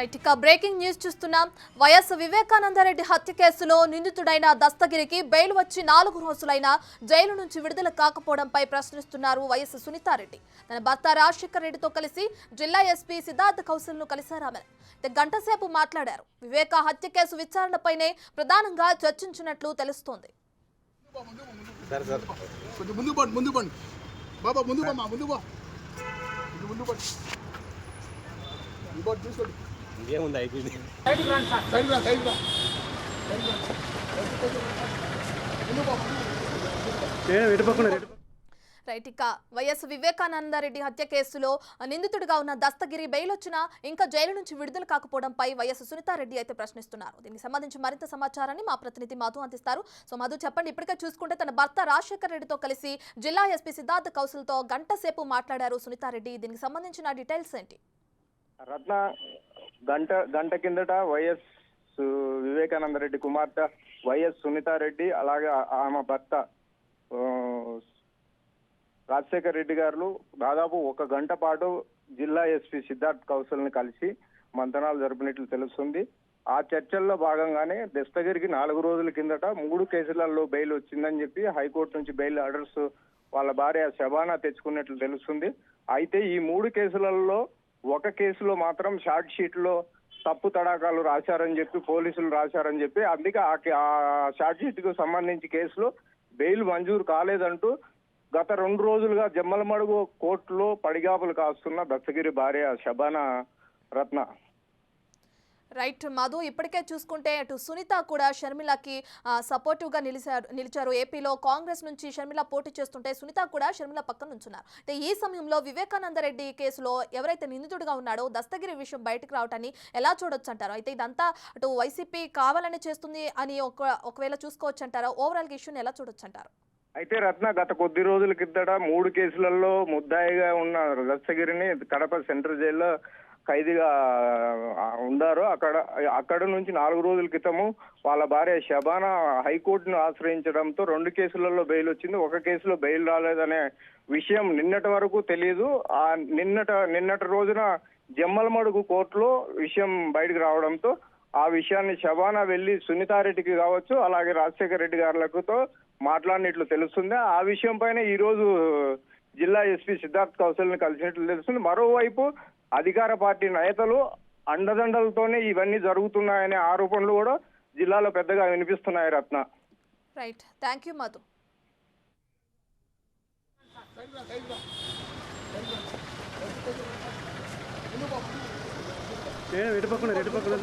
Right ఇక breaking news చూస్తున్నాం. YS Vivekananda Reddy హత్య కేసులో నిందితుడైన దస్తగిరికి బెయిల్ వచ్చి 4 రోజులైనా జైలు నుంచి విడుదల కాకపోవడంపై ప్రశ్నిస్తున్నారు వైఎస్ సునీతారెడ్డి. తన భర్త రాజశేఖర్ రెడ్డితో కలిసి జిల్లా ఎస్పీ సిద్ధార్థ కౌశల్ను కలిశారామె. గంట సేపు మాట్లాడారు. వివేక హత్య కేసు విచారణపైనే ప్రధానంగా చర్చించినట్లు తెలుస్తోంది. రైట్ ఇక వైఎస్ వివేకానందరెడ్డి హత్య కేసులో నిందితుడిగా ఉన్న దస్తగిరి బెయిల్ వచ్చినా ఇంకా జైలు నుంచి విడుదల కాకపోవడంపై వైఎస్ సునీతారెడ్డి అయితే ప్రశ్నిస్తున్నారు. దీనికి సంబంధించి మరింత సమాచారాన్ని మా ప్రతినిధి మధు అందిస్తారు. సో మధు, చెప్పండి, ఇప్పటికే చూసుకుంటే తన భర్త రాజశేఖర్ రెడ్డితో కలిసి జిల్లా ఎస్పీ సిద్ధార్థ కౌశల్తో గంట సేపు మాట్లాడారు సునీతారెడ్డి. దీనికి సంబంధించిన డీటెయిల్స్ ఏంటి? రత్న, గంట కిందట వైఎస్ వివేకానందరెడ్డి కుమార్తె వైఎస్ సునీతారెడ్డి అలాగే ఆమె భర్త రాజశేఖర్ రెడ్డి గారు దాదాపు 1 గంట పాటు జిల్లా ఎస్పీ సిద్ధార్థ్ కౌశల్ని కలిసి మంతనాలు జరిపినట్లు తెలుస్తుంది. ఆ చర్చల్లో భాగంగానే దస్తగిరికి 4 రోజుల కిందట 3 కేసులలో బెయిల్ వచ్చిందని చెప్పి హైకోర్టు నుంచి బెయిల్ ఆర్డర్స్ వాళ్ళ భార్య శబానా తెచ్చుకున్నట్లు తెలుస్తుంది. అయితే ఈ 3 కేసులలో ఒక కేసులో మాత్రం షార్ట్ షీట్ లో తప్పు తడాకాలు రాశారని చెప్పి పోలీసులు రాశారని చెప్పి అందుకే ఆ షార్ట్ షీట్ కు సంబంధించి కేసులో బెయిల్ మంజూరు కాలేదంటూ గత 2 రోజులుగా జమ్మలమడుగు కోర్టులో పడిగాపులు కాస్తున్న దస్తగిరి భార్య శబానా. రత్న, రైట్ మధు, ఇప్పటికే చూసుకుంటే అటు సునీత కూడా షర్మిలకి సపోర్టివ్ గా నిలిచారు. ఏపీలో కాంగ్రెస్ నుంచి షర్మిల పోటీ చేస్తుంటే సునీత కూడా షర్మిల పక్కన నుంచున్నారు. అయితే ఈ సమయంలో వివేకానందరెడ్డి కేసులో ఎవరైతే నిందితుడిగా ఉన్నాడో దస్తగిరి విషయం బయటకు రావటాన్ని ఎలా చూడొచ్చు అంటారు? అయితే ఇదంతా అటు వైసీపీ కావాలని చేస్తుంది అని ఒకవేళ చూసుకోవచ్చు అంటారా? ఓవరాల్ గా ఇష్యూని ఎలా చూడొచ్చు అంటారు? అయితే రత్న, గత కొద్ది రోజుల కిందట 3 కేసులలో ముద్దాయిగా ఉన్న దస్తగిరిని కడప సెంట్రల్ జైల్లో ఖైదీగా ఉన్నారు. అక్కడ నుంచి 4 రోజుల క్రితము వాళ్ళ భార్య శబానా హైకోర్టును ఆశ్రయించడంతో 2 కేసులలో బెయిల్ వచ్చింది. ఒక కేసులో బెయిల్ రాలేదనే విషయం నిన్నటి వరకు తెలియదు. ఆ నిన్నటి రోజున జమ్మలమడుగు కోర్టులో విషయం బయటకు రావడంతో ఆ విషయాన్ని శబానా వెళ్లి సునీతారెడ్డికి కావచ్చు అలాగే రాజశేఖర్ రెడ్డి గారులతో మాట్లాడినట్లు తెలుస్తుంది. ఆ విషయం పైన ఈ రోజు జిల్లా ఎస్పీ సిద్ధార్థ్ కౌశల్ని కలిసినట్లు తెలుస్తుంది. మరోవైపు అధికార పార్టీ నేతలు అండదండలతోనే ఇవన్నీ జరుగుతున్నాయనే ఆరోపణలు కూడా జిల్లాలో పెద్దగా వినిపిస్తున్నాయి. Ratna, right, thank you Madhu. Reddy పక్కన